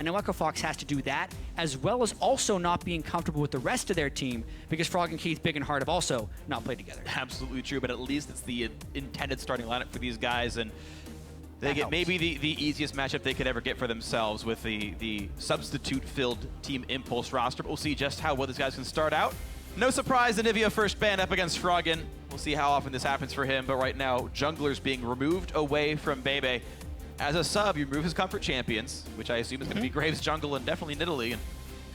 And now Echo Fox has to do that, as well as also not being comfortable with the rest of their team, because Froggen, Keith, Big, and Hard have also not played together. Absolutely true, but at least it's the intended starting lineup for these guys, and they get maybe the easiest matchup they could ever get for themselves with the substitute-filled Team Impulse roster. But we'll see just how well these guys can start out. No surprise, Anivia first ban up against Froggen. We'll see how often this happens for him, but right now, Jungler's being removed away from Beibei. As a sub, you remove his comfort champions, which I assume is going to be Graves Jungle and definitely Nidalee, and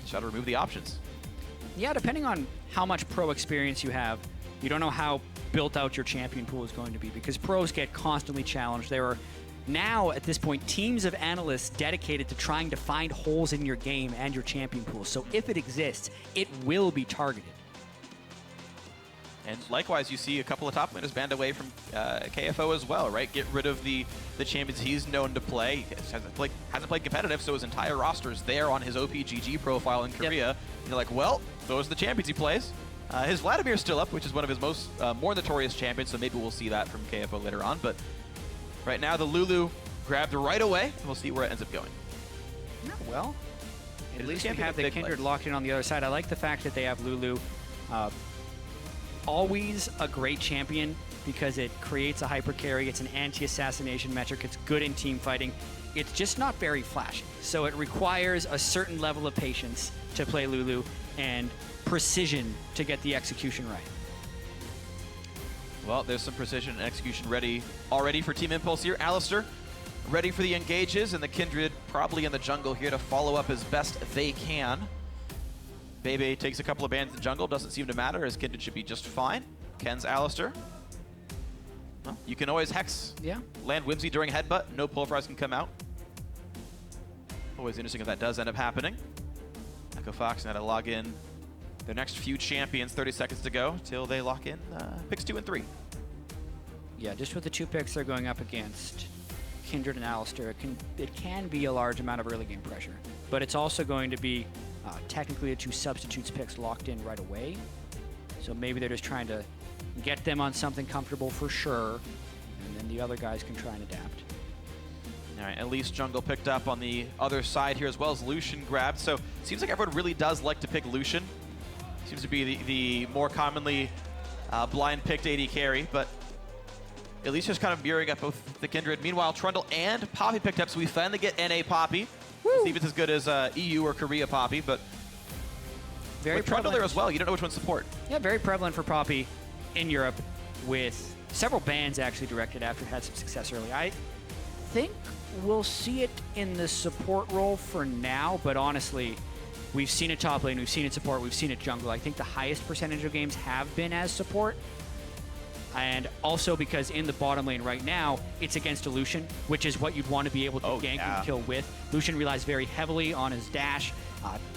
try to remove the options. Yeah, depending on how much pro experience you have, you don't know how built out your champion pool is going to be, because pros get constantly challenged. There are now, at this point, teams of analysts dedicated to trying to find holes in your game and your champion pool. So if it exists, it will be targeted. And likewise, you see a couple of top laners banned away from KFO as well, right? Get rid of the champions he's known to play. He hasn't played competitive, so his entire roster is there on his OPGG profile in Korea. Yep. And you're like, well, those are the champions he plays. His Vladimir's still up, which is one of his more notorious champions, so maybe we'll see that from KFO later on. But right now, the Lulu grabbed right away, and we'll see where it ends up going. Yeah, well, at least we have the Kindred locked in on the other side. I like the fact that they have Lulu. Always a great champion because it creates a hyper carry. It's an anti-assassination metric. It's good in team fighting. It's just not very flashy. So it requires a certain level of patience to play Lulu and precision to get the execution right. Well, there's some precision and execution ready already for Team Impulse here. Alistar ready for the engages, and the Kindred probably in the jungle here to follow up as best they can. Beibei takes a couple of bans in the jungle, doesn't seem to matter, as Kindred should be just fine. Ken's Alistar. Well, you can always Hex. Yeah. Land Whimsy during Headbutt, no Pulverize can come out. Always interesting if that does end up happening. Echo Fox now to log in their next few champions, 30 seconds to go till they lock in picks 2 and 3. Yeah, just with the 2 picks they're going up against, Kindred and Alistar, it can be a large amount of early game pressure. But it's also going to be technically the 2 substitutes picks locked in right away. So maybe they're just trying to get them on something comfortable for sure, and then the other guys can try and adapt. All right, Elies jungle picked up on the other side here, as well as Lucian grabbed. So it seems like everyone really does like to pick Lucian. Seems to be the more commonly blind picked AD carry, but Elies just kind of mirroring up both the Kindred. Meanwhile, Trundle and Poppy picked up, so we finally get NA Poppy. See if it's as good as EU or Korea Poppy, but very with Trundle there as well, you don't know which one to support. Yeah, very prevalent for Poppy in Europe, with several bans actually directed after it had some success early. I think we'll see it in the support role for now, but honestly, we've seen it top lane, we've seen it support, we've seen it jungle. I think the highest percentage of games have been as support. And also because in the bottom lane right now, it's against a Lucian, which is what you'd want to be able to gank and kill with. Lucian relies very heavily on his dash,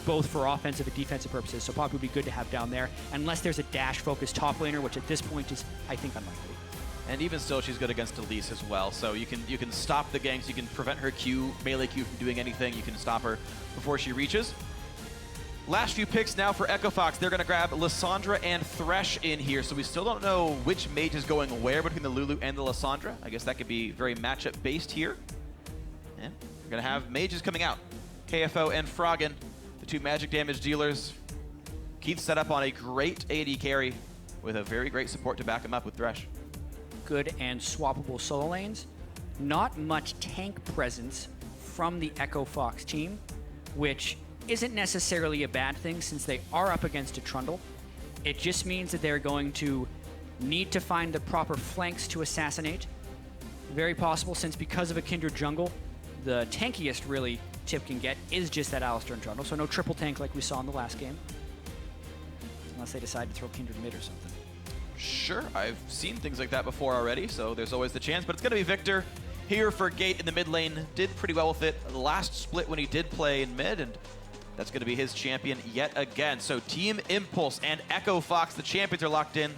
both for offensive and defensive purposes, so Poppy would be good to have down there, unless there's a dash-focused top laner, which at this point is, I think, unlikely. And even still, she's good against Elies as well, so you can stop the ganks, you can prevent her Q, melee Q from doing anything, you can stop her before she reaches. Last few picks now for Echo Fox. They're going to grab Lissandra and Thresh in here, so we still don't know which mage is going where between the Lulu and the Lissandra. I guess that could be very matchup-based here. And we're going to have mages coming out. KFO and Froggen, the 2 magic damage dealers. Keith set up on a great AD carry with a very great support to back him up with Thresh. Good and swappable solo lanes. Not much tank presence from the Echo Fox team, which isn't necessarily a bad thing since they are up against a Trundle. It just means that they're going to need to find the proper flanks to assassinate. Very possible, since because of a Kindred jungle, the tankiest really Tip can get is just that Alistar and Trundle, so no triple tank like we saw in the last game. Unless they decide to throw Kindred mid or something. Sure, I've seen things like that before already, so there's always the chance, but it's going to be Viktor here for Gate in the mid lane. Did pretty well with it last split when he did play in mid, and that's going to be his champion yet again. So Team Impulse and Echo Fox, the champions, are locked in.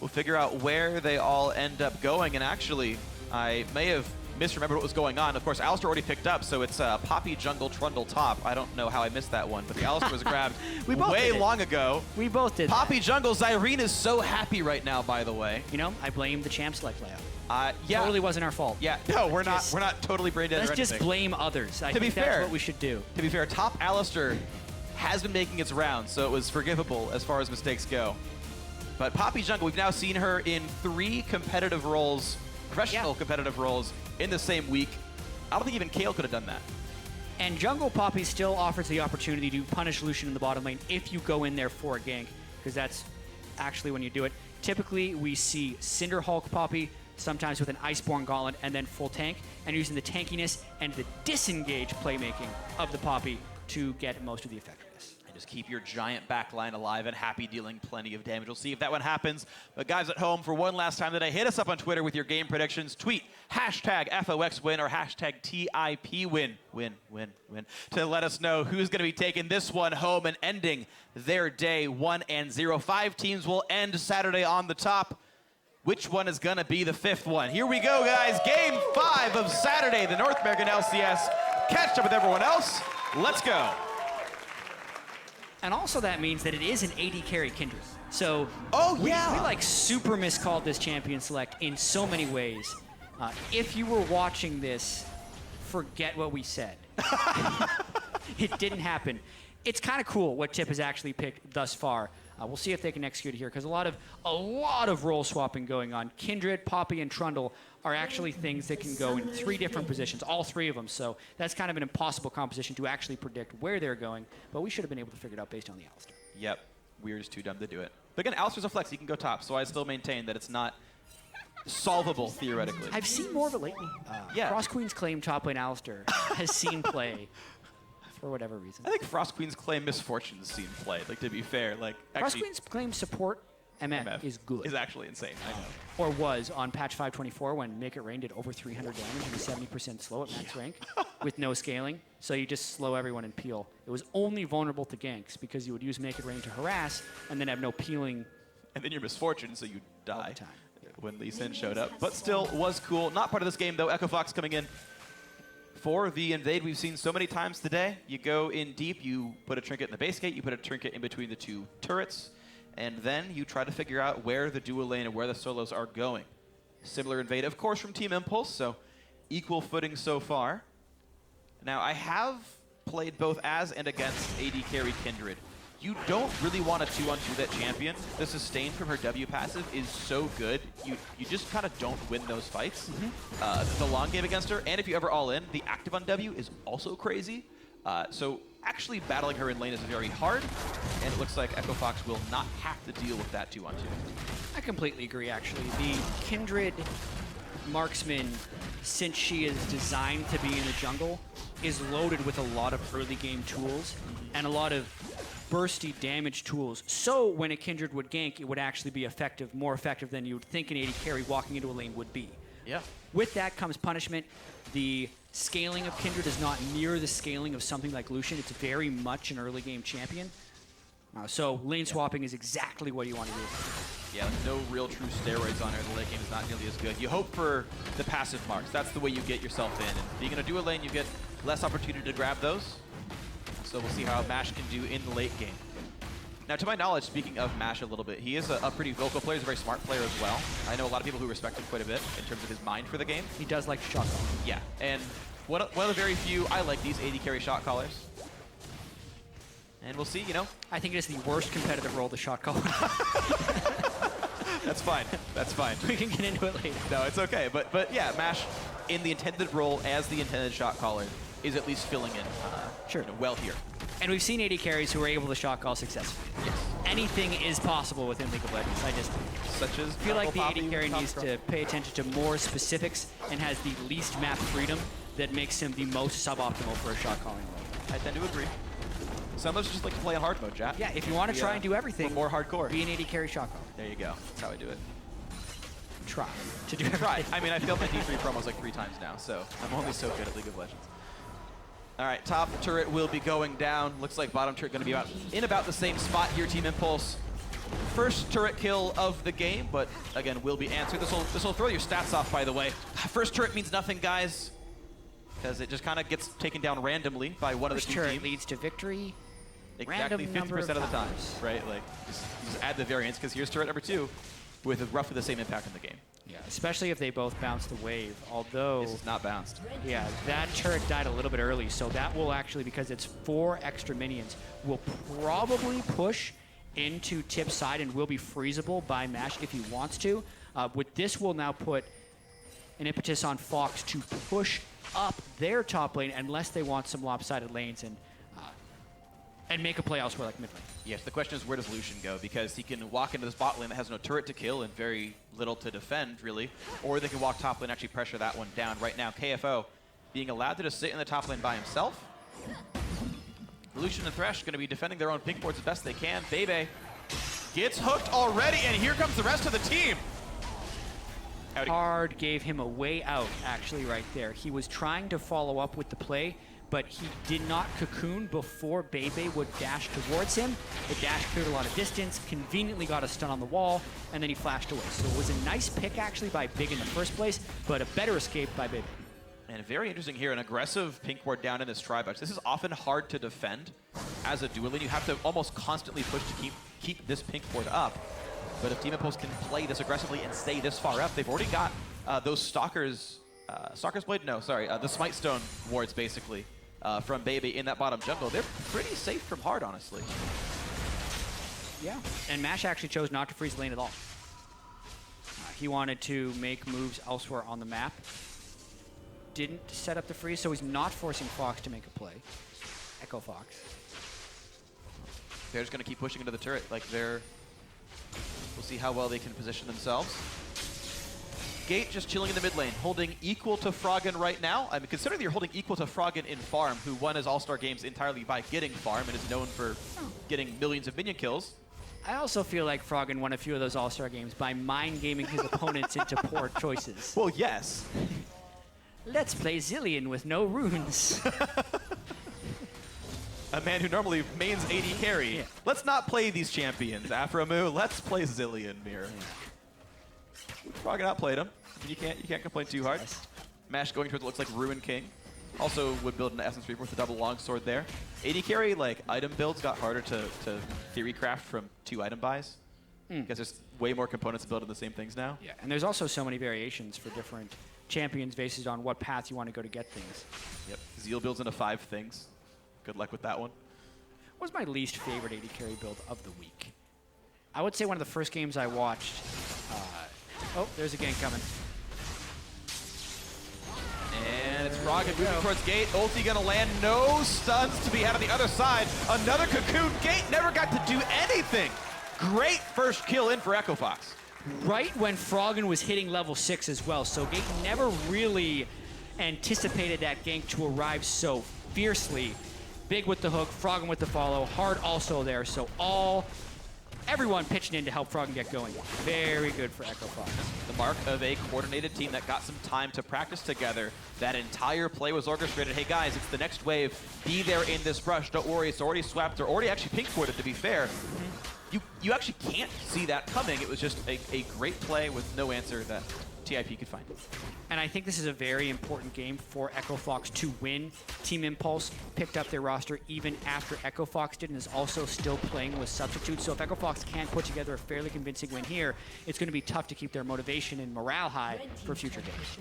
We'll figure out where they all end up going. And actually, I may have misremembered what was going on. Of course, Alistar already picked up, so it's Poppy jungle Trundle top. I don't know how I missed that one, but the Alistar was grabbed way long ago. We both did. Poppy jungle. Zyrene is so happy right now, by the way. You know, I blame the champ select layout. Yeah. Totally wasn't our fault. Yeah, no, we're not totally brain dead. Let's just blame others. I think that's what we should do. To be fair, top Alistar has been making its rounds, so it was forgivable as far as mistakes go. But Poppy jungle, we've now seen her in 3 competitive roles, professional competitive roles, in the same week. I don't think even Kale could have done that. And jungle Poppy still offers the opportunity to punish Lucian in the bottom lane if you go in there for a gank, because that's actually when you do it. Typically, we see Cinder Hulk Poppy, sometimes with an Iceborne Gauntlet, and then full tank, and using the tankiness and the disengage playmaking of the Poppy to get most of the effectiveness. And just keep your giant backline alive and happy, dealing plenty of damage. We'll see if that one happens. But guys at home, for one last time today, hit us up on Twitter with your game predictions. Tweet #FOXWin or #TIPWin. Win. To let us know who's going to be taking this one home and ending their day 1-0. 5 teams will end Saturday on the top. Which one is going to be the 5th one? Here we go, guys. Game 5 of Saturday, the North American LCS. Catch up with everyone else. Let's go. And also that means that it is an AD carry Kindred. So we like super miscalled this champion select in so many ways. If you were watching this, forget what we said. It didn't happen. It's kind of cool what Tip has actually picked thus far. We'll see if they can execute it here, because a lot of role swapping going on. Kindred, Poppy, and Trundle are actually things that can go in 3 different positions, all 3 of them. So that's kind of an impossible composition to actually predict where they're going. But we should have been able to figure it out based on the Alistar. Yep, we're just too dumb to do it. But again, Alistar's a flex. He can go top, so I still maintain that it's not solvable theoretically. I've seen more of it lately. Cross Queen's claim top lane Alistar has seen play. For whatever reason. I think Frost Queen's claim Misfortune's seen play. Like, to be fair, like Frost Queen's claim support MF is good. Is actually insane. I know. Or was on patch 524 when Make It Rain did over 300 damage and 70% slow at max rank with no scaling. So you just slow everyone and peel. It was only vulnerable to ganks because you would use Make It Rain to harass and then have no peeling. And then you're Misfortune, so you die all the time. When Lee Sin showed up. But still was cool. Not part of this game though. Echo Fox coming in for the invade we've seen so many times today. You go in deep, you put a trinket in the base gate, you put a trinket in between the 2 turrets, and then you try to figure out where the dual lane and where the solos are going. Similar invade, of course, from Team Impulse, so equal footing so far. Now, I have played both as and against AD carry Kindred. You don't really want to 2-on-2 that champion. The sustain from her W passive is so good, you just kind of don't win those fights. The long game against her, and if you ever all in, the active on W is also crazy. So actually battling her in lane is very hard, and it looks like Echo Fox will not have to deal with that 2-on-2. I completely agree, actually. The Kindred marksman, since she is designed to be in the jungle, is loaded with a lot of early game tools and a lot of bursty damage tools. So when a Kindred would gank, it would actually be effective, more effective than you would think an AD carry walking into a lane would be. Yeah. With that comes punishment. The scaling of Kindred is not near the scaling of something like Lucian. It's very much an early game champion. So lane swapping is exactly what you want to do. Yeah, no real true steroids on her. The late game is not nearly as good. You hope for the passive marks. That's the way you get yourself in. And being in a dual lane, you get less opportunity to grab those. So we'll see how Mash can do in the late game. Now, to my knowledge, speaking of Mash a little bit, he is a pretty vocal player. He's a very smart player as well. I know a lot of people who respect him quite a bit in terms of his mind for the game. He does like shot call. Yeah, and one of the very few, I like these AD carry shot callers. And we'll see, you know. I think it is the worst competitive role, the shot caller. That's fine. That's fine. We can get into it later. No, it's okay. But yeah, Mash, in the intended role as the intended shot caller, is at least filling in sure. Well here. And we've seen AD carries who are able to shot call successfully. Yes. Anything is possible within League of Legends. I just feel like the AD carry needs to pay attention to more specifics and has the least map freedom that makes him the most suboptimal for a shot calling role. I tend to agree. Some of us just like to play in hard mode, Jack. Yeah, if you want to try and do everything, more hardcore. Be an AD carry shot caller. There you go. That's how I do it. Try to do everything. Try. I mean, I failed my D3 promos like 3 times now, so I'm only so good at League of Legends. All right, top turret will be going down. Looks like bottom turret going to be in about the same spot here. Team Impulse First turret kill of the game, but again, will be answered. This will throw your stats off, by the way. First turret means nothing, guys, because it just kind of gets taken down randomly by one of the two turret teams. Leads to victory. Exactly 50% of the time, right? Like, just add the variance, because here's turret number 2 with roughly the same impact in the game. Yeah, especially if they both bounce the wave, although... This is not bounced. Yeah, that turret died a little bit early, so that will actually, because it's 4 extra minions, will probably push into Tip's side and will be freezable by Mash if he wants to. With this will now put an impetus on Fox to push up their top lane unless they want some lopsided lanes and make a play elsewhere like mid lane. Yes, the question is, where does Lucian go? Because he can walk into this bot lane that has no turret to kill and very little to defend, really. Or they can walk top lane and actually pressure that one down. Right now, KFO being allowed to just sit in the top lane by himself. Lucian and Thresh going to be defending their own pink boards as best they can. Beibei gets hooked already, and here comes the rest of the team. Hard gave him a way out, actually, right there. He was trying to follow up with the play, but he did not cocoon before Beibei would dash towards him. The dash cleared a lot of distance, conveniently got a stun on the wall, and then he flashed away. So it was a nice pick, actually, by Big in the first place, but a better escape by Beibei. And very interesting here, an aggressive pink ward down in this tri-box. This is often hard to defend as a dual lane. You have to almost constantly push to keep this pink ward up. But if Team Impulse can play this aggressively and stay this far up, they've already got those Stalker's Blade? No, sorry, the Smite Stone wards, basically, from Beibei in that bottom jungle. They're pretty safe from hard, honestly. Yeah, and Mash actually chose not to freeze the lane at all. He wanted to make moves elsewhere on the map. Didn't set up the freeze, so he's not forcing Fox to make a play. Echo Fox. They're just going to keep pushing into the turret. Like, we'll see how well they can position themselves. Gate just chilling in the mid lane, holding equal to Froggen right now. I mean, considering you're holding equal to Froggen in farm, who won his All-Star games entirely by getting farm and is known for getting millions of minion kills. I also feel like Froggen won a few of those All-Star games by mind-gaming his opponents into poor choices. Well, yes. Let's play Zilean with no runes. A man who normally mains AD carry. Yeah. Let's not play these champions, Afromu. Let's play Zilean, Mir. Yeah. Froggen outplayed him. You can't complain too hard. Nice. Mash going towards what looks like Ruin King. Also would build an Essence Reaper with a double longsword there. AD carry, like, item builds got harder to theory craft from 2 item buys. Because there's way more components built in the same things now. Yeah, and there's also so many variations for different champions based on what path you want to go to get things. Yep, Zeal builds into 5 things. Good luck with that one. What was my least favorite AD carry build of the week? I would say one of the first games I watched. Oh, there's a gank coming. And it's Froggen moving towards Gate. Ulti gonna land. No stuns to be had on the other side. Another cocoon. Gate never got to do anything. Great first kill in for Echo Fox. Right when Froggen was hitting level 6 as well, so Gate never really anticipated that gank to arrive so fiercely. Big with the hook, Froggen with the follow, Hard also there, so everyone pitching in to help Froggen get going. Very good for Echo Fox. The mark of a coordinated team that got some time to practice together. That entire play was orchestrated. Hey guys, it's the next wave. Be there in this rush. Don't worry, it's already swapped. They're already actually pink-boarded, to be fair. You actually can't see that coming. It was just a great play with no answer that TIP could find. And I think this is a very important game for Echo Fox to win. Team Impulse picked up their roster even after Echo Fox did and is also still playing with substitutes. So if Echo Fox can't put together a fairly convincing win here, it's going to be tough to keep their motivation and morale high for future games.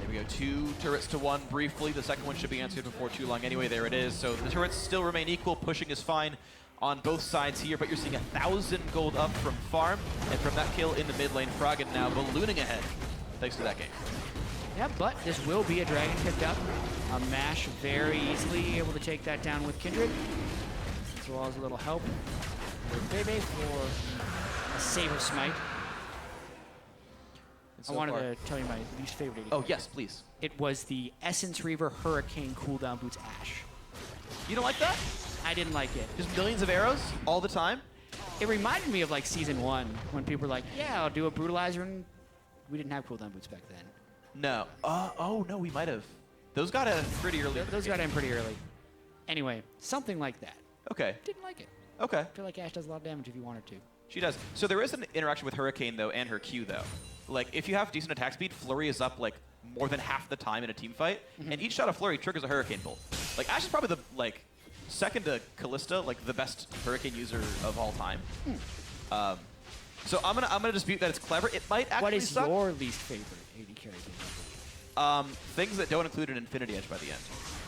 There we go, 2 turrets to 1 briefly. The second one should be answered before too long anyway. There it is. So the turrets still remain equal. Pushing is fine on both sides here, but you're seeing 1,000 gold up from farm, and from that kill in the mid lane, Froggen now ballooning ahead thanks to that game. Yeah, but this will be a dragon picked up. A Mash very easily able to take that down with Kindred, as well as a little help with Beibei for a save of Smite. So I wanted to tell you my least favorite AD. Oh, yes, please. It was the Essence Reaver Hurricane cooldown boots Ashe. You don't like that? I didn't like it. Just millions of arrows all the time? It reminded me of like Season 1 when people were like, yeah, I'll do a Brutalizer, and we didn't have cooldown boots back then. No. Oh, no, we might have. Those got in pretty early. Those got in pretty early. Anyway, something like that. Okay. Didn't like it. Okay. I feel like Ashe does a lot of damage if you wanted to. She does. So there is an interaction with Hurricane, though, and her Q, though. Like, if you have decent attack speed, Flurry is up, like, more than half the time in a team fight, and each shot of Flurry triggers a Hurricane bolt. Like, Ashe is probably the, like, second to Callista, like, the best Hurricane user of all time. So I'm gonna dispute that it's clever. It might actually What is suck. your least favorite AD carry game? Things that don't include an Infinity Edge by the end.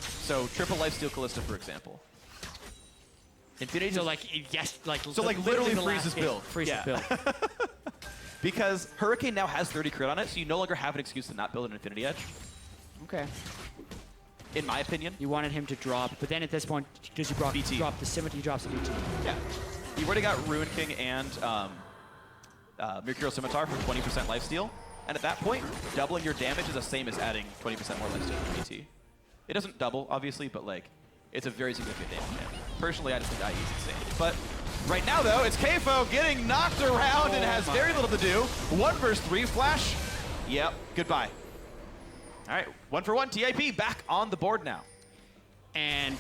So triple lifesteal Callista, for example. Infinity So Edge- like yes, like So, like, literally the freezes last game. build. Freezes Yeah. build. because Hurricane now has 30 crit on it, so you no longer have an excuse to not build an Infinity Edge, Okay. in my opinion. You wanted him to drop, but then at this point, because you BT. drop the Scimitar, he drops the BT. Yeah. You've already got Ruin King and Mercurial Scimitar for 20% lifesteal, and at that point, doubling your damage is the same as adding 20% more lifesteal to BT. It doesn't double, obviously, but like, it's a very significant damage damage. Personally, I just think IE is insane. But right now, though, it's KFO getting knocked around and has very little to do. 1 versus 3 flash. Yep, goodbye. All right, 1 for 1. TIP back on the board now. And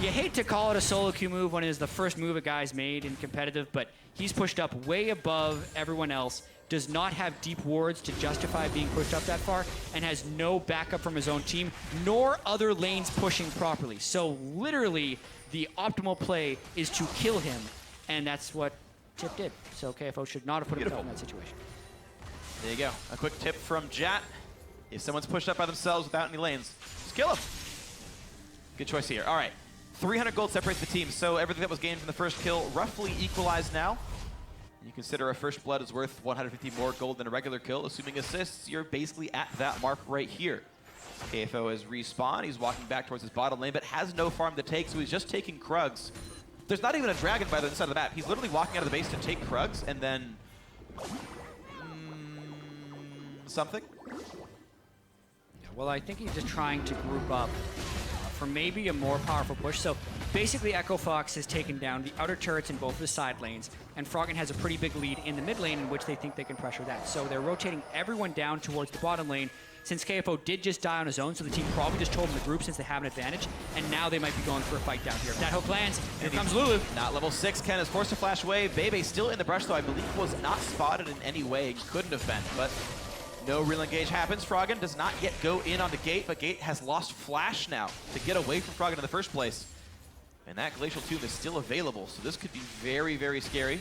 you hate to call it a solo queue move when it is the first move a guy's made in competitive, but he's pushed up way above everyone else, does not have deep wards to justify being pushed up that far, and has no backup from his own team, nor other lanes pushing properly. So literally, the optimal play is to kill him, and that's what Tip did. So KFO should not have put himself in that situation. There you go. A quick tip from Jat. If someone's pushed up by themselves without any lanes, just kill them. Good choice here. All right. 300 gold separates the team, so everything that was gained from the first kill roughly equalized now. You consider a first blood is worth 150 more gold than a regular kill. Assuming assists, you're basically at that mark right here. KFO has respawned. He's walking back towards his bottom lane, but has no farm to take, so he's just taking Krugs. There's not even a dragon by the other side of the map. He's literally walking out of the base to take Krugs, and then... something? Yeah, well, I think he's just trying to group up for maybe a more powerful push. So basically, Echo Fox has taken down the outer turrets in both of the side lanes, and Froggen has a pretty big lead in the mid lane in which they think they can pressure that. So they're rotating everyone down towards the bottom lane. Since KFO did just die on his own, so the team probably just told him to group since they have an advantage, and now they might be going for a fight down here. If that hook lands, here comes Lulu. Not level 6. Ken is forced to flash away. Beibei still in the brush, though I believe was not spotted in any way. Couldn't have been, but no real engage happens. Froggen does not yet go in on the Gate, but Gate has lost flash now to get away from Froggen in the first place. And that Glacial Tomb is still available, so this could be very, very scary.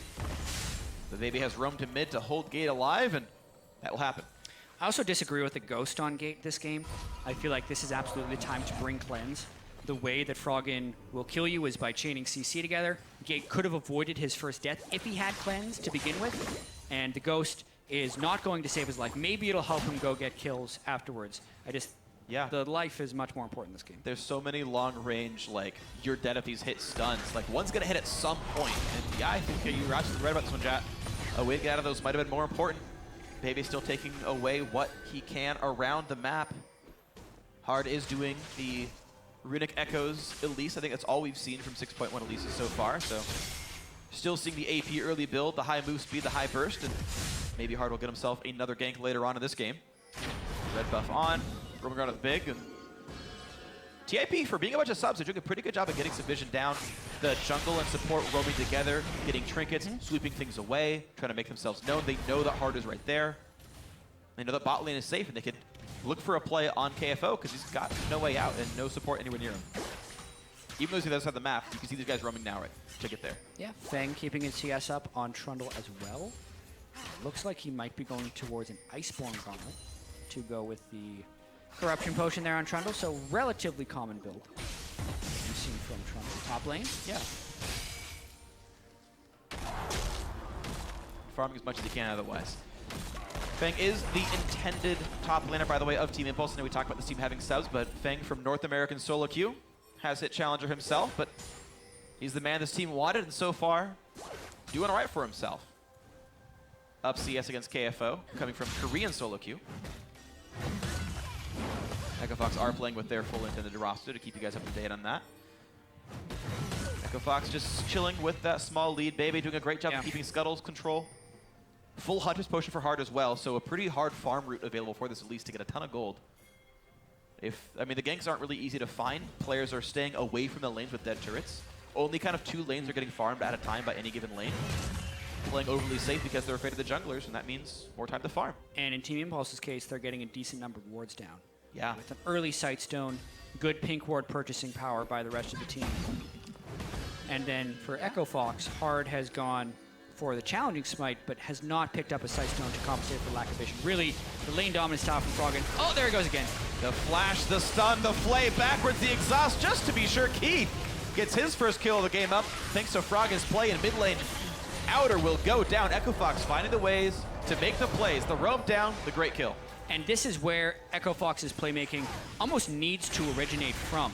The Beibei has roamed to mid to hold Gate alive, and that will happen. I also disagree with the Ghost on Gate this game. I feel like this is absolutely the time to bring Cleanse. The way that Froggen will kill you is by chaining CC together. Gate could have avoided his first death if he had Cleanse to begin with, and the Ghost is not going to save his life. Maybe it'll help him go get kills afterwards. Yeah. The life is much more important in this game. There's so many long-range, like, you're dead if these hit stuns. Like, one's going to hit at some point. And yeah, I think you're absolutely right about this one, Jat. A way to get out of those might have been more important. Beibei still taking away what he can around the map. Hard is doing the Runic Echoes Elies. I think that's all we've seen from 6.1 Elises so far. So still seeing the AP early build, the high move speed, the high burst, and maybe Hard will get himself another gank later on in this game. Red buff on, roaming around with big. And TIP, for being a bunch of subs, they're doing a pretty good job of getting some vision down. The jungle and support roaming together, getting trinkets, sweeping things away, trying to make themselves known. They know that Hard is right there. They know that bot lane is safe, and they could look for a play on KFO because he's got no way out and no support anywhere near him. Even though he's on the other side of the map, you can see these guys roaming now, right, to get there. Yeah, Feng keeping his CS up on Trundle as well. Looks like he might be going towards an Iceborne Gauntlet to go with the Corruption Potion there on Trundle, so relatively common build we've seen from Trundle. Top lane? Yeah. Farming as much as he can otherwise. Feng is the intended top laner, by the way, of Team Impulse. I know we talked about this team having subs, but Feng from North American solo queue has hit Challenger himself, but he's the man this team wanted, and so far, doing all right for himself. Up CS against KFO, coming from Korean solo queue. Echo Fox are playing with their full intended roster to keep you guys up to date on that. Echo Fox just chilling with that small lead. Beibei doing a great job of keeping Scuttle's control. Full Hunter's Potion for Hard as well, so a pretty hard farm route available for this Elies to get a ton of gold. I mean, the ganks aren't really easy to find. Players are staying away from the lanes with dead turrets. only kind of 2 lanes are getting farmed at a time by any given lane. Playing overly safe because they're afraid of the junglers, and that means more time to farm. And in Team Impulse's case, they're getting a decent number of wards down. Yeah. With an early Sightstone, good pink ward purchasing power by the rest of the team. And then for Echo Fox, Hard has gone for the challenging smite, but has not picked up a Sightstone to compensate for lack of vision. Really, the lane dominance style from Froggen. Oh, there he goes again. The flash, the stun, the flay, backwards, the exhaust, just to be sure Keith gets his first kill of the game up, thanks to Froggen's play in mid lane. Outer will go down. Echo Fox finding the ways to make the plays. The roam down, the great kill. And this is where Echo Fox's playmaking almost needs to originate from.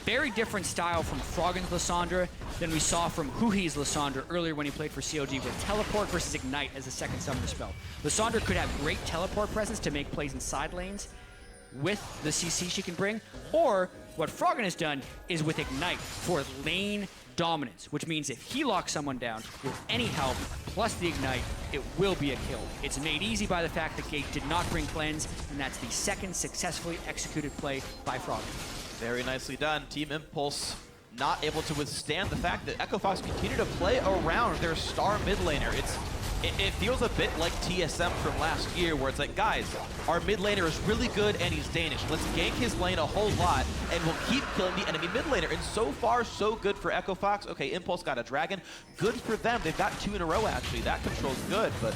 Very different style from Froggen's Lissandra than we saw from Huhi's Lissandra earlier when he played for COG with Teleport versus Ignite as a second summoner spell. Lissandra could have great teleport presence to make plays in side lanes with the CC she can bring, or what Froggen has done is with Ignite for lane dominance, which means if he locks someone down with any help plus the Ignite, it will be a kill. It's made easy by the fact that Gate did not bring Cleanse, and that's the second successfully executed play by Froggen. Very nicely done. Team Impulse not able to withstand the fact that Echo Fox continue to play around their star mid laner. It feels a bit like TSM from last year, where it's like, guys, our mid laner is really good and he's Danish. Let's gank his lane a whole lot and we'll keep killing the enemy mid laner. And so far, so good for Echo Fox. Okay, Impulse got a dragon. Good for them. They've got 2 in a row, actually. That control's good, but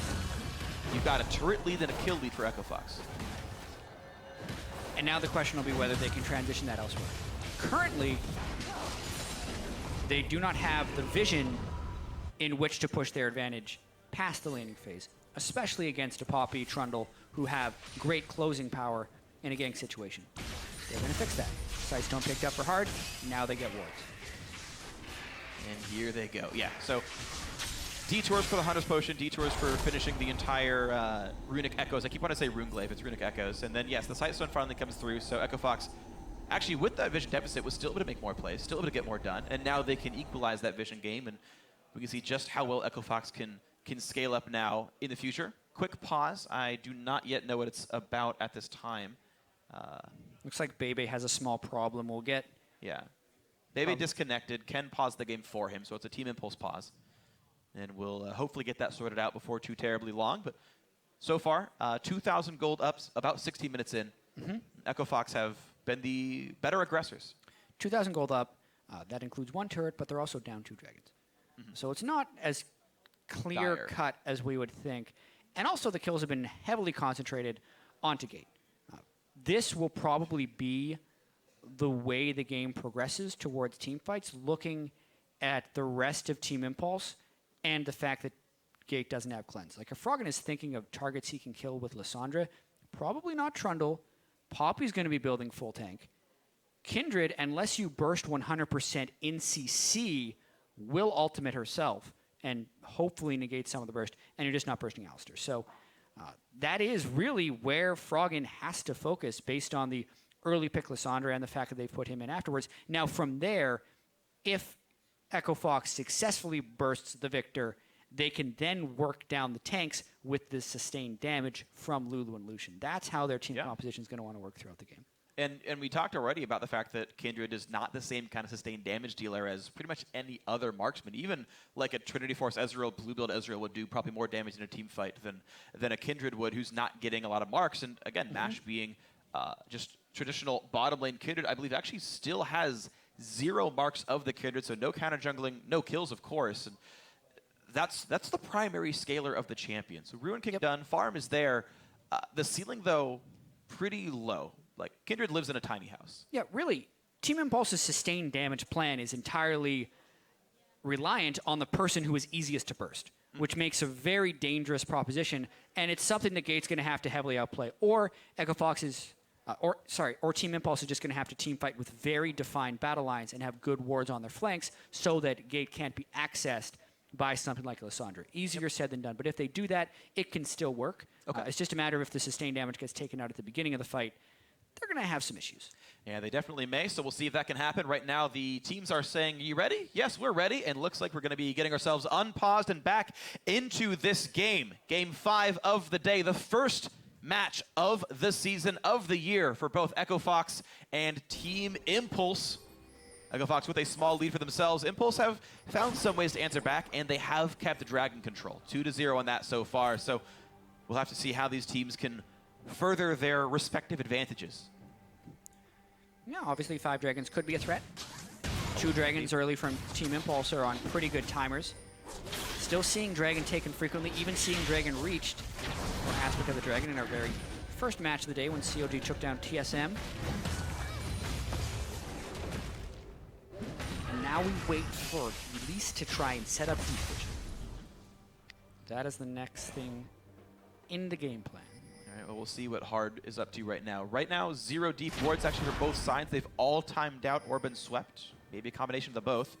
you've got a turret lead and a kill lead for Echo Fox. And now the question will be whether they can transition that elsewhere. Currently, they do not have the vision in which to push their advantage past the laning phase, especially against a Poppy, Trundle, who have great closing power in a gank situation. They're going to fix that. Sightstone picked up for Hard, now they get wards. And here they go. Yeah, so detours for the Hunter's Potion, detours for finishing the entire Runic Echoes. I keep wanting to say Runeglaive, it's Runic Echoes. And then, yes, the Sightstone finally comes through, so Echo Fox, actually with that vision deficit, was still able to make more plays, still able to get more done, and now they can equalize that vision game, and we can see just how well Echo Fox can scale up now in the future. Quick pause. I do not yet know what it's about at this time. Looks like Beibei has a small problem. We'll get... Yeah. Beibei disconnected. Ken paused the game for him, so it's a Team Impulse pause. And we'll hopefully get that sorted out before too terribly long. But so far, 2,000 gold ups, about 60 minutes in. Echo Fox have been the better aggressors. 2,000 gold up. That includes 1 turret, but they're also down 2 dragons. So it's not as clear-cut as we would think. And also the kills have been heavily concentrated onto Gate. This will probably be the way the game progresses towards team fights, looking at the rest of Team Impulse and the fact that Gate doesn't have Cleanse. Like, if Froggen is thinking of targets he can kill with Lissandra, probably not Trundle. Poppy's going to be building full tank. Kindred, unless you burst 100% in CC, will ultimate herself and hopefully negate some of the burst, and you're just not bursting Alistar. So that is really where Froggen has to focus based on the early pick Lissandra and the fact that they've put him in afterwards. Now from there, if Echo Fox successfully bursts the Viktor, they can then work down the tanks with the sustained damage from Lulu and Lucian. That's how their team composition is going to want to work throughout the game. And we talked already about the fact that Kindred is not the same kind of sustained damage dealer as pretty much any other marksman. Even like a Trinity Force Ezreal, blue build Ezreal would do probably more damage in a team fight than a Kindred would, who's not getting a lot of marks. And again, MASH being just traditional bottom lane Kindred, I believe actually still has 0 marks of the Kindred, so no counter jungling, no kills, of course. And that's the primary scaler of the champion. So Ruin King done, farm is there. The ceiling, though, pretty low. Like, Kindred lives in a tiny house. Yeah, really, Team Impulse's sustained damage plan is entirely reliant on the person who is easiest to burst, which makes a very dangerous proposition, and it's something that Gate's going to have to heavily outplay. Or Echo Fox's, or Team Impulse is just going to have to team fight with very defined battle lines and have good wards on their flanks so that Gate can't be accessed by something like Lissandra. Easier said than done, but if they do that, it can still work. It's just a matter of if the sustained damage gets taken out at the beginning of the fight, they're going to have some issues. Yeah, they definitely may, so we'll see if that can happen. Right now, the teams are saying, you ready? Yes, we're ready, and looks like we're going to be getting ourselves unpaused and back into this game. Game 5 of the day, the first match of the season, of the year for both Echo Fox and Team Impulse. EchoFox with a small lead for themselves. Impulse have found some ways to answer back, and they have kept the Dragon control. 2-0 on that so far, so we'll have to see how these teams can further their respective advantages. Yeah, obviously 5 Dragons could be a threat. 2 Dragons early from Team Impulse are on pretty good timers. Still seeing Dragon taken frequently, even seeing Dragon reached for aspect of the Dragon in our very first match of the day when COG took down TSM. And now we wait for Elies to try and set up deep vision. That is the next thing in the game plan. All right, well, we'll see what Hard is up to right now. Right now, 0 deep wards actually for both sides. They've all timed out or been swept. Maybe a combination of the both.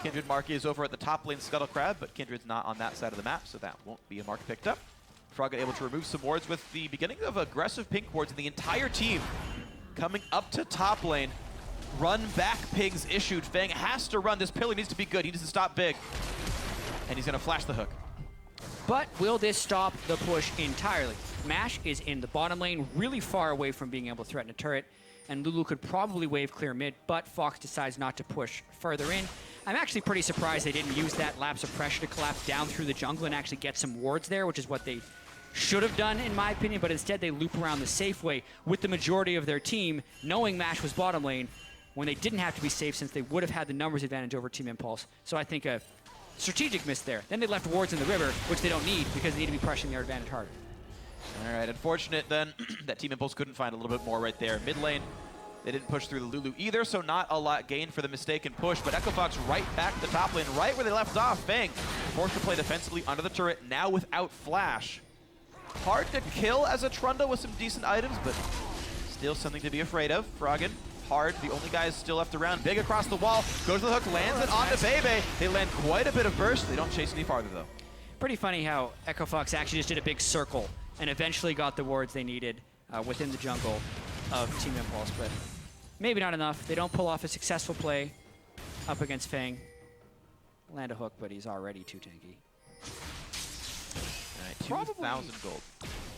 Kindred Marky is over at the top lane Scuttle Crab, but Kindred's not on that side of the map, so that won't be a mark picked up. Froggen able to remove some wards with the beginning of aggressive pink wards, and the entire team coming up to top lane. Run back pings issued. Feng has to run. This pillar needs to be good. He needs to stop big. And he's going to flash the hook. But will this stop the push entirely? Mash is in the bottom lane, really far away from being able to threaten a turret, and Lulu could probably wave clear mid, but Fox decides not to push further in. I'm actually pretty surprised they didn't use that lapse of pressure to collapse down through the jungle and actually get some wards there, which is what they should have done, in my opinion, but instead they loop around the safe way with the majority of their team, knowing Mash was bottom lane, when they didn't have to be safe since they would have had the numbers advantage over Team Impulse. So I think a strategic miss there. Then they left wards in the river, which they don't need because they need to be pressuring their advantage harder. All right, unfortunate then that Team Impulse couldn't find a little bit more right there. Mid lane, they didn't push through the Lulu either, so not a lot gained for the mistaken push, but EchoFox right back to the top lane, right where they left off. Feng forced to play defensively under the turret, now without flash. Hard to kill as a Trundle with some decent items, but still something to be afraid of. Froggen, Hard, the only guy still left around. Big across the wall, goes to the hook, lands it onto Beibei. They land quite a bit of burst. They don't chase any farther, though. Pretty funny how EchoFox actually just did a big circle and eventually got the wards they needed within the jungle of Team Impulse, but maybe not enough. They don't pull off a successful play up against Feng. Land a hook, but he's already too tanky. All right, 2,000 gold.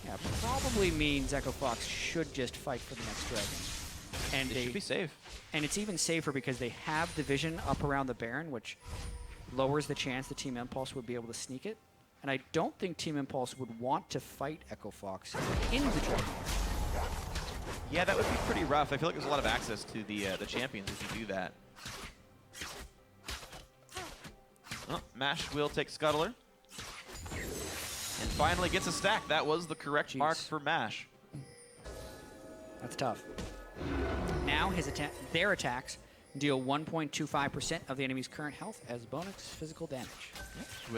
Yeah, probably means EchoFox should just fight for the next dragon. And They should be safe. And it's even safer because they have the vision up around the Baron, which lowers the chance that Team Impulse would be able to sneak it. And I don't think Team Impulse would want to fight EchoFox in the dragon. Yeah, that would be pretty rough. I feel like there's a lot of access to the champions if you do that. Oh, Mash will take Scuttler. And finally gets a stack. That was the correct mark for Mash. That's tough. Now their attacks deal 1.25% of the enemy's current health as bonus physical damage.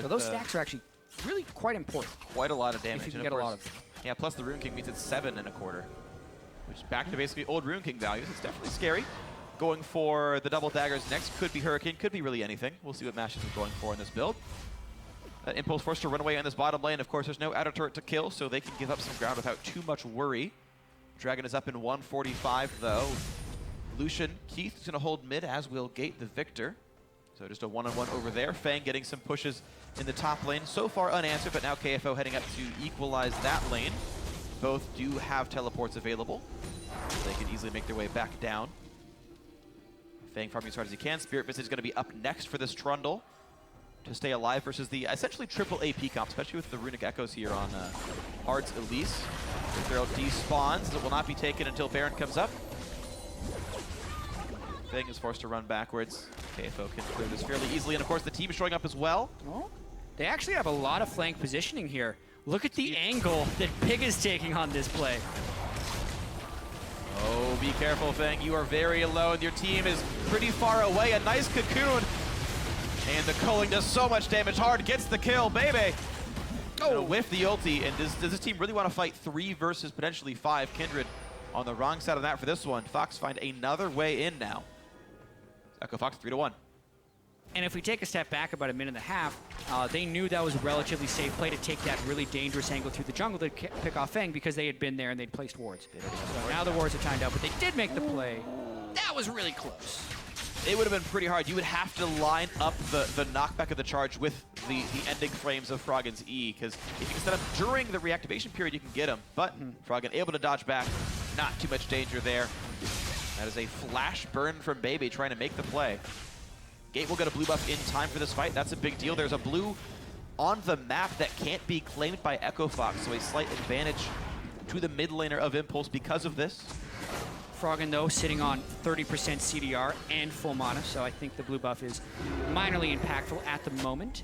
So those stacks are actually really quite important. Quite a lot of damage. If you can get a lot of them. Yeah, plus the Rune King means it's 7.25. Which is back to basically old Rune King values. It's definitely scary. Going for the double daggers next could be Hurricane, could be really anything. We'll see what Mash is going for in this build. Impulse forced to run away on this bottom lane. Of course, there's no outer turret to kill, so they can give up some ground without too much worry. Dragon is up in 145, though. Lucian, Keith is going to hold mid, as will Gate the Viktor. So just a one-on-one over there. Feng getting some pushes in the top lane. So far unanswered, but now KFO heading up to equalize that lane. Both do have teleports available. So they can easily make their way back down. Feng farming as hard as he can. Spirit Visage is going to be up next for this Trundle to stay alive versus the essentially triple AP comp, especially with the Runic Echoes here on Hard's Elies. Throw despawns. It will not be taken until Baron comes up. Feng is forced to run backwards. KFO can clear this fairly easily, and of course the team is showing up as well. Oh, they actually have a lot of flank positioning here. Look at the angle that Pig is taking on this play. Oh, be careful, Feng. You are very alone. Your team is pretty far away. A nice cocoon. And the culling does so much damage. Hard gets the kill. Beibei. Oh, whiff the ulti. And does this team really want to fight 3 versus potentially 5? Kindred on the wrong side of that for this one. Fox find another way in now. EchoFox 3-1. And if we take a step back about a minute and a half, they knew that was a relatively safe play to take that really dangerous angle through the jungle to pick off Feng because they had been there and they'd placed wards. So now the wards are timed out, but they did make the play. That was really close. It would have been pretty hard. You would have to line up the knockback of the charge with the ending frames of Froggen's E, because if you can set up during the reactivation period, you can get him. But Froggen able to dodge back. Not too much danger there. That is a flash burn from Beibei trying to make the play. Gate will get a blue buff in time for this fight. That's a big deal. There's a blue on the map that can't be claimed by Echo Fox, so a slight advantage to the mid laner of Impulse because of this. Froggen, though, sitting on 30% CDR and full mana, so I think the blue buff is minorly impactful at the moment.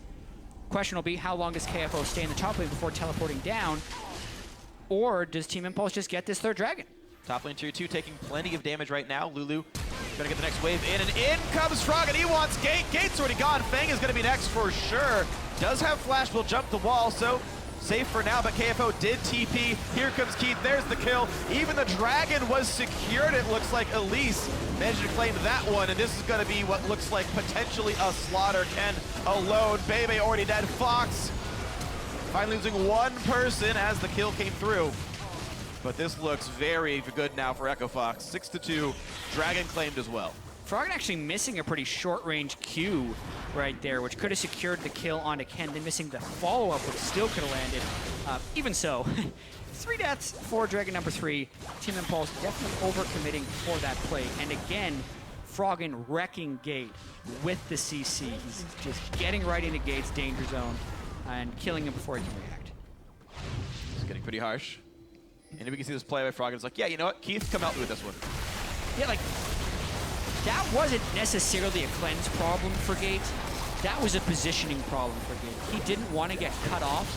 Question will be, how long does KFO stay in the top lane before teleporting down? Or does Team Impulse just get this third dragon? Top lane tier 2 taking plenty of damage right now. Lulu trying to get the next wave in, and in comes Froggen. He wants Gate. Gate's already gone. Feng is going to be next for sure. Does have flash, will jump the wall, so safe for now, but KFO did TP. Here comes Keith, there's the kill. Even the dragon was secured, it looks like. Elies managed to claim that one, and this is gonna be what looks like potentially a slaughter. Ken alone, Beibei already dead. Fox finally losing one person as the kill came through. But this looks very good now for Echo Fox. 6-2, dragon claimed as well. Froggen actually missing a pretty short-range Q right there, which could have secured the kill onto Ken, then missing the follow-up, which still could have landed. Even so, 3 deaths for Dragon number 3. Team Impulse definitely overcommitting for that play. And again, Froggen wrecking Gate with the CC. He's just getting right into Gate's danger zone and killing him before he can react. It's getting pretty harsh. And we can see this play by Froggen. It's like, yeah, you know what? Keith, come help me with this one. Yeah, like, that wasn't necessarily a cleanse problem for Gate. That was a positioning problem for Gate. He didn't want to get cut off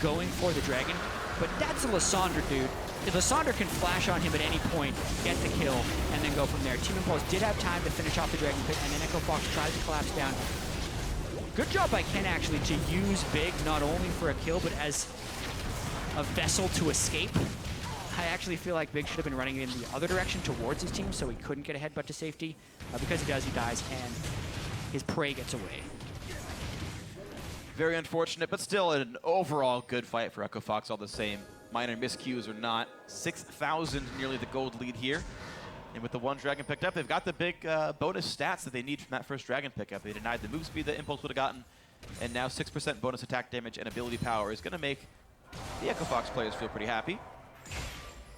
going for the dragon, but that's a Lissandra, dude. If Lissandra can flash on him at any point, get the kill, and then go from there. Team Impulse did have time to finish off the dragon pit, and then Echo Fox tries to collapse down. Good job by Ken, actually, to use Big not only for a kill, but as a vessel to escape. I actually feel like Big should have been running in the other direction towards his team so he couldn't get a headbutt to safety. Because he does, he dies, and his prey gets away. Very unfortunate, but still an overall good fight for Echo Fox all the same. Minor miscues or not. 6,000, nearly the gold lead here. And with the one dragon picked up, they've got the big bonus stats that they need from that first dragon pickup. They denied the move speed that Impulse would have gotten, and now 6% bonus attack damage and ability power is going to make the Echo Fox players feel pretty happy.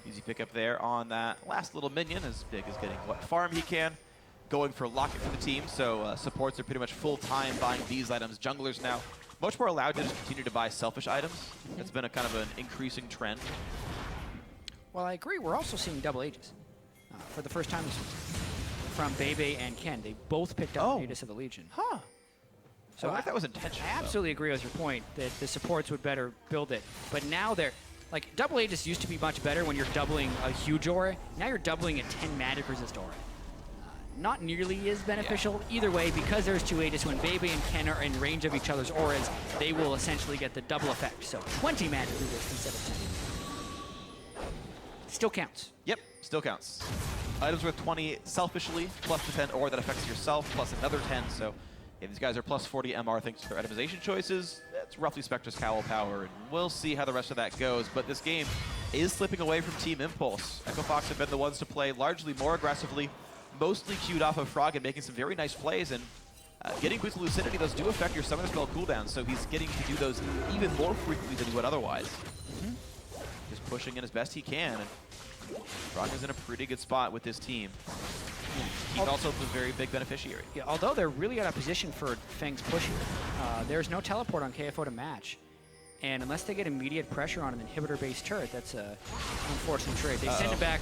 Easy pickup there on that last little minion, as Big is getting what farm he can. Going for Locket for the team, so supports are pretty much full-time buying these items. Junglers now much more allowed to just continue to buy selfish items. It's been a kind of an increasing trend. Well, I agree. We're also seeing double Aegis for the first time this week from Beibei and Ken. They both picked up Aegis of the Legion. Huh. So I think that was I intentional. absolutely agree with your point that the supports would better build it. But now they're, like, double Aegis used to be much better when you're doubling a huge aura. Now you're doubling a 10 magic resist aura. Not nearly as beneficial either way, because there's 2 Aegis. When Beibei and Ken are in range of each other's auras, they will essentially get the double effect. So 20 magic resist instead of 10. Still counts. Yep, still counts. Items worth 20 selfishly, plus the 10 aura that affects yourself, plus another 10. So if these guys are plus 40 MR thanks to their itemization choices, that's roughly Spectre's Cowl power, and we'll see how the rest of that goes. But this game is slipping away from Team Impulse. Echo Fox have been the ones to play largely more aggressively, mostly queued off of Froggen, making some very nice plays, and getting quick lucidity, those do affect your summoner spell cooldowns, so he's getting to do those even more frequently than he would otherwise. Just pushing in as best he can, and Froggen's in a pretty good spot with this team. He's also a very big beneficiary. Yeah, although they're really out of position for Feng's push here. There's no teleport on KFO to match. And unless they get immediate pressure on an inhibitor-based turret, that's a unfortunate trade. They send it back.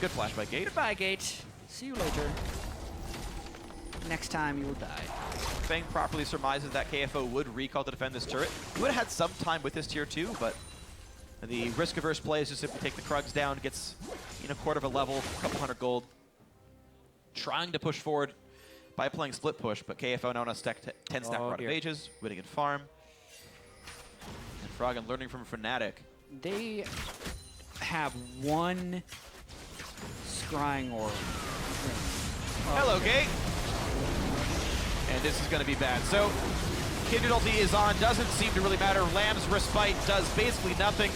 Good flash by Gate. Goodbye, Gate. See you later. Next time you will die. Feng properly surmises that KFO would recall to defend this turret. He would have had some time with this tier 2, but the risk-averse play is just simply take the Krugs down, gets a quarter of a level, a couple hundred gold. Trying to push forward by playing split push, but KFO now on a 10-stack run of mages, winning in farm. And Froggen learning from Fnatic. They have one scrying orb. Hello, Gate. And this is going to be bad. So, Kindred ulti is on, doesn't seem to really matter. Lamb's Respite does basically nothing.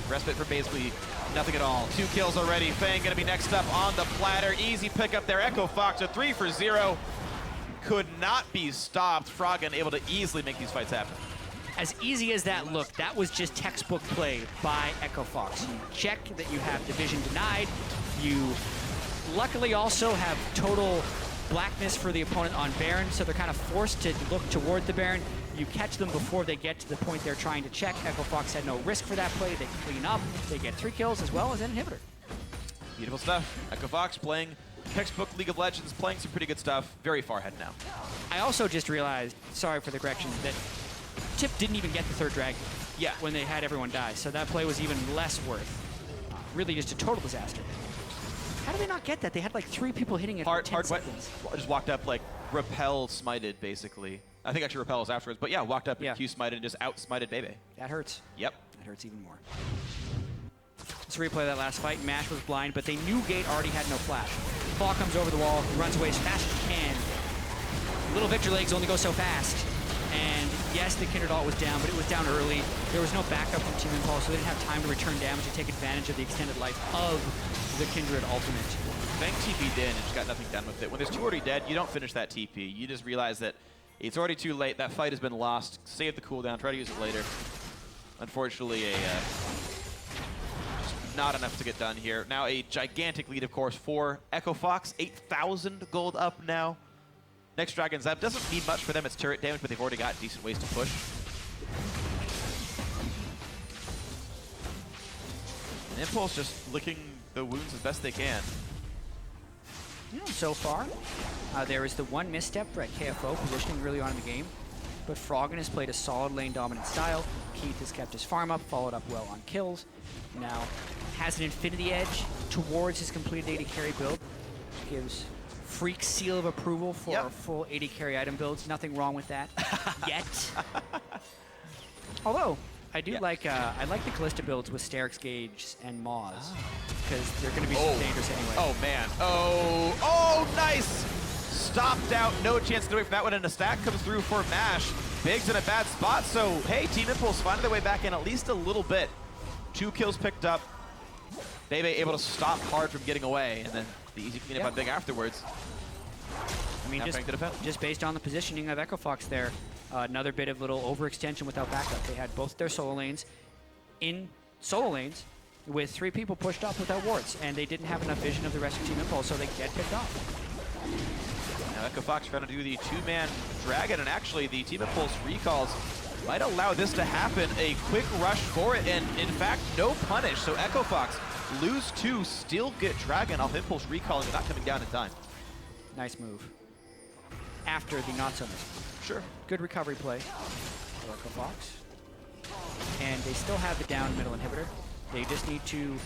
Respite for basically nothing at all. 2 kills already. Feng going to be next up on the platter. Easy pickup there. Echo Fox a 3 for 0. Could not be stopped. Froggen able to easily make these fights happen. As easy as that looked, that was just textbook play by Echo Fox. You check that you have division denied, you luckily also have total blackness for the opponent on Baron, so they're kind of forced to look toward the Baron. You catch them before they get to the point they're trying to check. Echo Fox had no risk for that play. They clean up. They get 3 kills as well as an inhibitor. Beautiful stuff. Echo Fox playing textbook League of Legends, playing some pretty good stuff. Very far ahead now. I also just realized, sorry for the correction, that Tip didn't even get the 3rd dragon when they had everyone die, so that play was even less worth. Really just a total disaster. How did they not get that? They had like 3 people hitting it for 10 seconds. Just walked up, like, repel smited, basically. I think actually repel was afterwards, but yeah, walked up and Q smited and just out smited Beibei. That hurts. Yep. That hurts even more. Let's replay that last fight. Mash was blind, but they knew Gate already had no flash. Claw comes over the wall, runs away as fast as he can. Little Viktor legs only go so fast. And yes, the Kindred ult was down, but it was down early. There was no backup from Team Impulse, so they didn't have time to return damage and take advantage of the extended life of the Kindred ultimate. Feng TP'd in and just got nothing done with it. When there's 2 already dead, you don't finish that TP. You just realize that it's already too late. That fight has been lost. Save the cooldown. Try to use it later. Unfortunately, just not enough to get done here. Now a gigantic lead, of course, for Echo Fox. 8,000 gold up now. Next Dragon's up. Doesn't need much for them. It's turret damage, but they've already got decent ways to push. And Impulse just licking the wounds as best they can. So far, there is the one misstep for at KFO positioning early on in the game, but Froggen has played a solid lane dominant style. Keith has kept his farm up, followed up well on kills. Now has an infinity edge towards his completed AD carry build. Gives freak seal of approval for full AD carry item builds. Nothing wrong with that yet. Although I do like I like the Callista builds with Sterix Gauge and Moz because they're going to be so dangerous anyway. Oh man! Oh nice! Stopped out, no chance to get away from that one, and a stack comes through for Mash. Big's in a bad spot, so hey, Team Impulse finding their way back in at least a little bit. 2 kills picked up. Beibei able to stop hard from getting away, and then the easy cleanup on Big afterwards. I mean, just based on the positioning of Echo Fox there, another bit of little overextension without backup. They had both their solo lanes in solo lanes with 3 people pushed up without wards, and they didn't have enough vision of the rest of Team Impulse, so they get picked off. Now Echo Fox trying to do the 2-man dragon, and actually the Team Impulse recalls might allow this to happen. A quick rush for it, and in fact, no punish. So Echo Fox lose 2, still get dragon off Impulse recalling and not coming down in time. Nice move. After the not so nice move. Sure. Good recovery play for Echo Fox. And they still have the down middle inhibitor. They just need to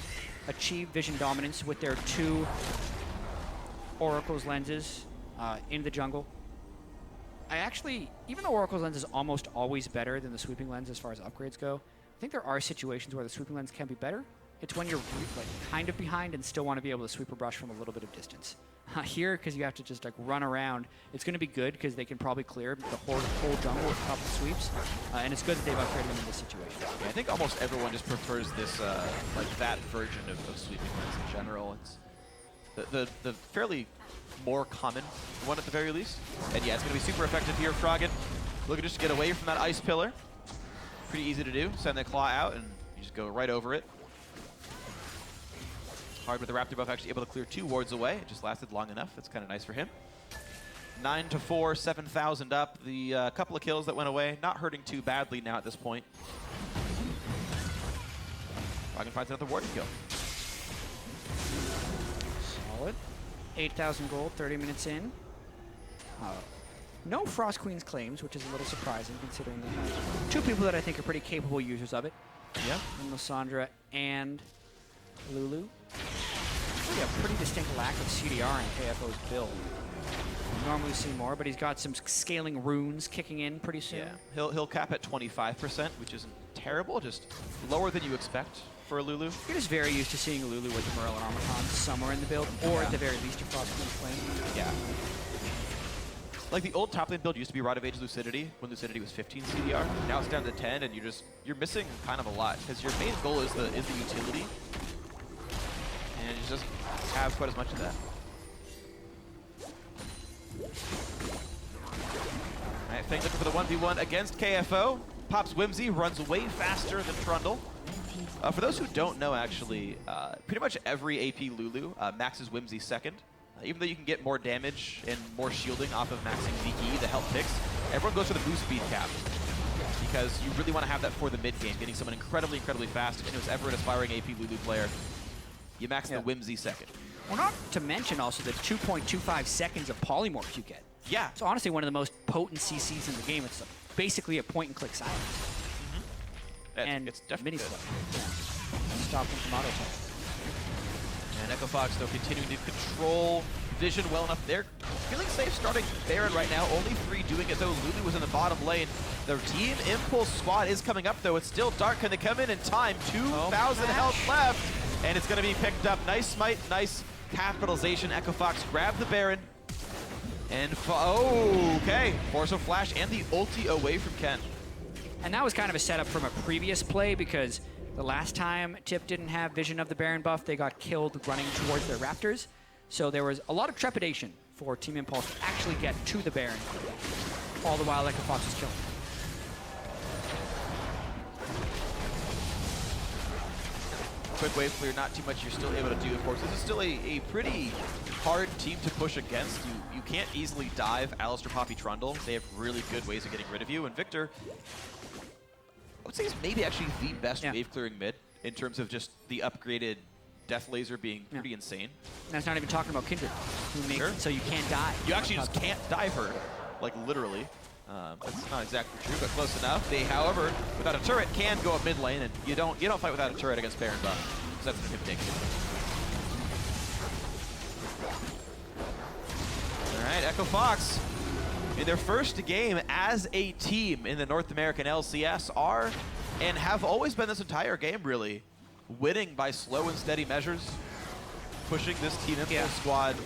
achieve vision dominance with their 2 Oracle's lenses in the jungle. Even though Oracle's lens is almost always better than the sweeping lens as far as upgrades go, I think there are situations where the sweeping lens can be better. It's when you're like kind of behind and still want to be able to sweep a brush from a little bit of distance. Here, because you have to just like run around, it's going to be good because they can probably clear the whole jungle with a couple of sweeps, and it's good that they've upgraded them in this situation. Yeah, I think almost everyone just prefers this, like that version of sweeping lens in general. It's the fairly more common one at the very least. And yeah, it's going to be super effective here. Froggen looking just to get away from that ice pillar. Pretty easy to do. Send the claw out and you just go right over it. Hard with the Raptor buff actually able to clear 2 wards away. It just lasted long enough. That's kind of nice for him. 9-4, 7,000 up. The couple of kills that went away, not hurting too badly now at this point. Froggen finds another ward to kill. Solid. 8,000 gold, 30 minutes in. No Frost Queen's claims, which is a little surprising considering they have 2 people that I think are pretty capable users of it. Yeah. And Lissandra and Lulu. Actually a pretty distinct lack of CDR in KFO's build. You normally see more, but he's got some scaling runes kicking in pretty soon. Yeah, he'll cap at 25%, which isn't terrible, just lower than you expect for a Lulu. You're just very used to seeing a Lulu with the Merlin Armacon somewhere in the build, or at the very least a Frost Queen Flame. Yeah. Like the old top lane build used to be Rod of Age Lucidity when Lucidity was 15 CDR. Now it's down to 10, and you're missing kind of a lot because your main goal is the utility, and you just have quite as much of that. All right, Feng looking for the 1v1 against KFO. Pops Whimsy, runs way faster than Trundle. For those who don't know, actually, pretty much every AP Lulu maxes Whimsy second. Even though you can get more damage and more shielding off of maxing VE, the health picks, everyone goes for the boost speed cap. Because you really want to have that for the mid game, getting someone incredibly, incredibly fast. If it was ever an aspiring AP Lulu player, you max the Whimsy second. Well, not to mention also the 2.25 seconds of polymorph you get. Yeah. It's honestly one of the most potent CCs in the game. It's basically a point-and-click silence. And it's definitely mini slow. Stop them from auto-attack. And Echo Fox, though, continuing to control vision well enough. They're feeling safe starting Baron right now. Only 3 doing it, though. Lulu was in the bottom lane. The Team Impulse squad is coming up, though. It's still dark. Can they come in time? 2,000 health left. And it's going to be picked up. Nice smite, nice capitalization. Echo Fox grabbed the Baron. And, okay. Force of Flash and the ulti away from Ken. And that was kind of a setup from a previous play because the last time Tip didn't have vision of the Baron buff, they got killed running towards their Raptors. So there was a lot of trepidation for Team Impulse to actually get to the Baron, all the while Echo Fox was killing. Quick wave clear, not too much you're still able to do, of course. This is still a pretty hard team to push against. You can't easily dive Alistar, Poppy, Trundle. They have really good ways of getting rid of you. And Viktor, I would say is maybe actually the best wave clearing mid in terms of just the upgraded Death Laser being pretty insane. And that's not even talking about Kindred, who makes it so you can't die. You actually just can't dive her, like literally. That's not exactly true, but close enough. They, however, without a turret, can go up mid lane, and you don't fight without a turret against Baron buff, because that's an intimidation. All right, Echo Fox, in their first game as a team in the North American LCS, are and have always been this entire game really winning by slow and steady measures, pushing this Team Impulse squad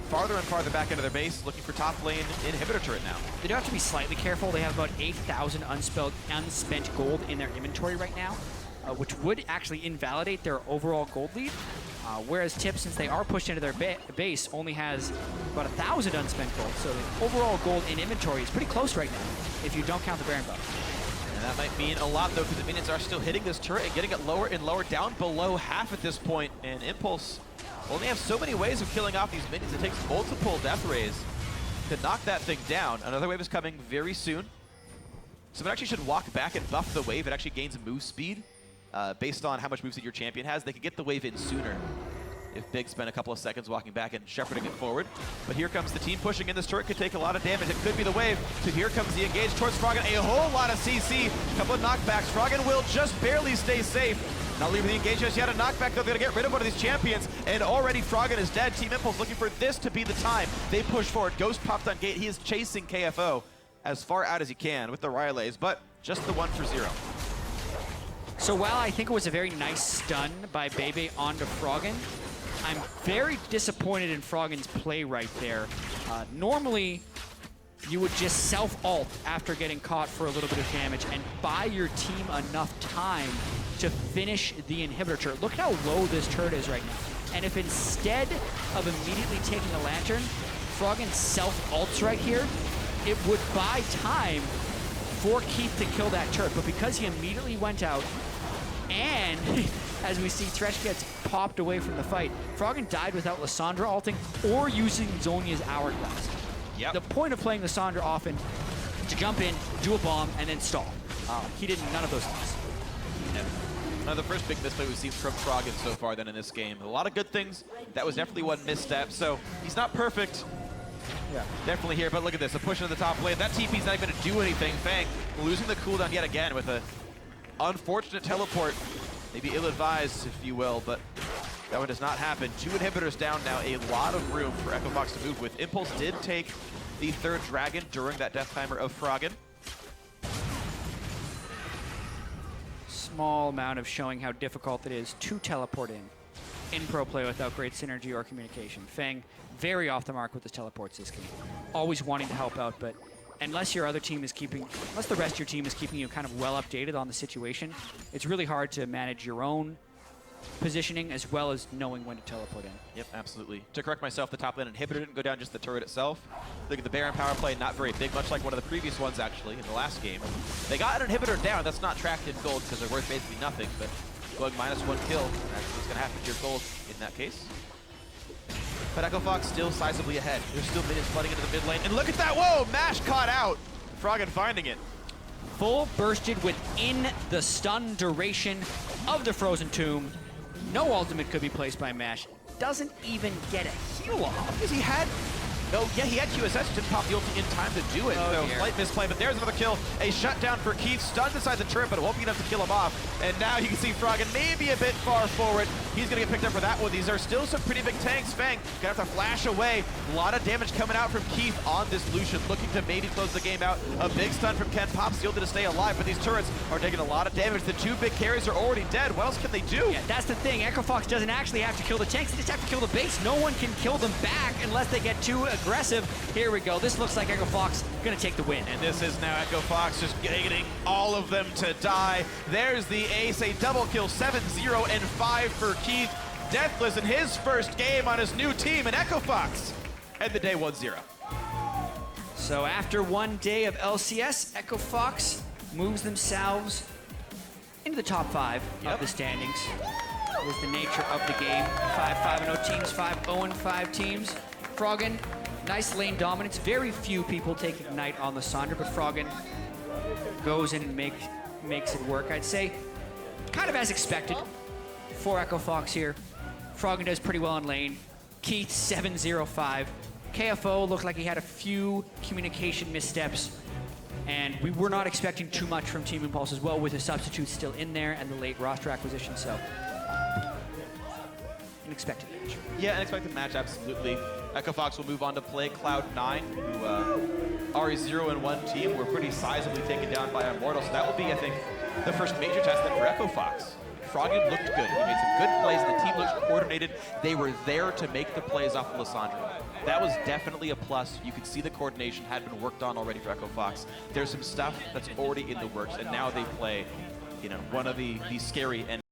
farther and farther back into their base, looking for top lane inhibitor turret now. They do have to be slightly careful. They have about 8,000 unspent gold in their inventory right now, which would actually invalidate their overall gold lead. Whereas Tip, since they are pushed into their base, only has about 1,000 unspent gold. So the overall gold in inventory is pretty close right now, if you don't count the Baron buff. And that might mean a lot, though, because the minions are still hitting this turret and getting it lower and lower, down below half at this point. And Impulse only have so many ways of killing off these minions. It takes multiple death rays to knock that thing down. Another wave is coming very soon. Someone actually should walk back and buff the wave. It actually gains move speed based on how much moveset your champion has. They could get the wave in sooner if Big spent a couple of seconds walking back and shepherding it forward. But here comes the team pushing in. This turret could take a lot of damage. It could be the wave. So here comes the engage towards Froggen. A whole lot of CC. A couple of knockbacks. Froggen will just barely stay safe. Not leaving the engage just yet. A knockback, though. They're going to get rid of one of these champions. And already Froggen is dead. Team Impulse looking for this to be the time. They push forward. Ghost popped on gate. He is chasing KFO as far out as he can with the Rylays, but just the 1-for-0. So while I think it was a very nice stun by Beibei onto Froggen, I'm very disappointed in Froggen's play right there. Normally, you would just self-ult after getting caught for a little bit of damage and buy your team enough time to finish the inhibitor turret. Look how low this turret is right now. And if instead of immediately taking a lantern, Froggen self-ults right here, it would buy time for Keith to kill that turret. But because he immediately went out, and as we see, Thresh gets popped away from the fight, Froggen died without Lissandra ulting or using Zhonya's Hourglass. Yep. The point of playing Lissandra often to jump in, do a bomb, and then stall. He did none of those things. Yep. One of the first big misplay we've seen from Froggen so far then in this game. A lot of good things. That was definitely one misstep. So he's not perfect. Yeah. Definitely here, but look at this. A push into the top lane. That TP's not even going to do anything. Feng losing the cooldown yet again with a unfortunate teleport. Maybe ill-advised, if you will, but that one does not happen. 2 inhibitors down now. A lot of room for Echo Fox to move with. Impulse did take the 3rd dragon during that death timer of Froggen. Small amount of showing how difficult it is to teleport in pro play without great synergy or communication. Feng, very off the mark with his teleports this game. Always wanting to help out, but unless the rest of your team is keeping you kind of well updated on the situation, it's really hard to manage your own positioning as well as knowing when to teleport in. Yep, absolutely. To correct myself, the top lane inhibitor didn't go down, just the turret itself. Look at the Baron power play, not very big, much like one of the previous ones actually in the last game. They got an inhibitor down. That's not tracked in gold because they're worth basically nothing, but going -1 kill. That's what's going to happen to your gold in that case. But Echo Fox still sizably ahead. There's still minions flooding into the mid lane. And look at that! Whoa! Mash caught out! Froggen finding it. Full bursted within the stun duration of the Frozen Tomb. No ultimate could be placed by Mash. Doesn't even get a heal off. Because he had... Oh, yeah, he had QSS, didn't pop the ulti in time to do it. Oh, so slight misplay, but there's another kill. A shutdown for Keith, stunned inside the trip, but it won't be enough to kill him off. And now you can see Froggen maybe a bit far forward. He's gonna get picked up for that one. These are still some pretty big tanks. Feng gonna have to flash away. A lot of damage coming out from Keith on this Lucian, looking to maybe close the game out. A big stun from Ken. Pop's the ulti to stay alive, but these turrets are taking a lot of damage. The two big carries are already dead. What else can they do? Yeah, that's the thing. Echo Fox doesn't actually have to kill the tanks. They just have to kill the base. No one can kill them back unless they get too aggressive. Here we go. This looks like Echo Fox gonna take the win. And this is now Echo Fox just getting all of them to die. There's the ace, a double kill, 7-0 and 5 for Keith. Deathless in his first game on his new team, and Echo Fox end the day 1-0. So after one day of LCS, Echo Fox moves themselves into the top 5 of the standings. With the nature of the game. 5-5-0 teams, 5-0-5 teams. Froggen, nice lane dominance. Very few people take Ignite on Lissandra, but Froggen goes in and makes it work. I'd say kind of as expected for Echo Fox here. Froggen does pretty well in lane. Keith 7-0-5. KFO looked like he had a few communication missteps, and we were not expecting too much from Team Impulse as well, with the substitutes still in there and the late roster acquisition, so unexpected match. Yeah, unexpected match, absolutely. Echo Fox will move on to play Cloud9, who are a 0-1 team. We're pretty sizably taken down by Immortal, so that will be, I think, the first major test then for Echo Fox. Froggen looked good. He made some good plays. The team looked coordinated. They were there to make the plays off of Lissandra. That was definitely a plus. You could see the coordination had been worked on already for Echo Fox. There's some stuff that's already in the works, and now they play, you know, one of the scary and